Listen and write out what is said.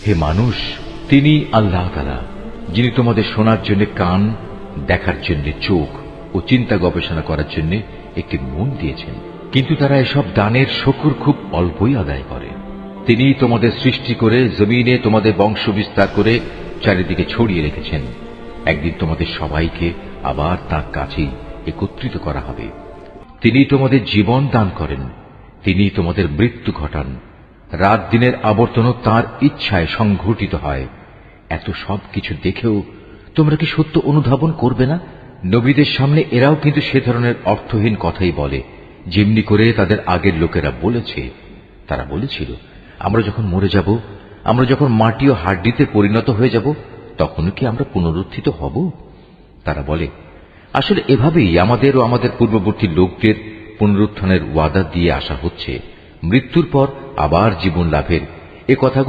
হে মানুষ, তিনি আল্লাহ তাআলা, যিনি তোমাদের শোনার জন্য কান, দেখার জন্য চোখ ও চিন্তা গবেষণা করার জন্য একটি মন দিয়েছেন। কিন্তু তারা এসব দানের শুকর খুব অল্পই আদায় করে। তিনি তোমাদের সৃষ্টি করে জমিনে তোমাদের বংশ বিস্তার করে চারিদিকে ছড়িয়ে রেখেছেন। একদিন তোমাদের সবাইকে আবার তার কাছেই একত্রিত করা হবে। তিনি তোমাদের জীবন দান করেন, তিনি তোমাদের মৃত্যু ঘটান। রাত দিনের আবর্তনও তাঁর ইচ্ছায় সংঘটিত হয়। এত সব কিছু দেখেও তোমরা কি সত্য অনুধাবন করবে না? নবীদের সামনে এরাও কিন্তু সে ধরনের অর্থহীন কথাই বলে, যেমনি করে তাদের আগের লোকেরা বলেছে। তারা বলেছিল, আমরা যখন মরে যাব, আমরা যখন মাটি ও হাড্ডিতে পরিণত হয়ে যাব, তখনও কি আমরা পুনরুত্থিত হব? তারা বলে, আসলে এভাবেই আমাদের ও আমাদের পূর্ববর্তী লোকদের পুনরুত্থানের ওয়াদা দিয়ে আসা হচ্ছে, মৃত্যুর পর আবার জীবন লাভের। এ কথাগুলো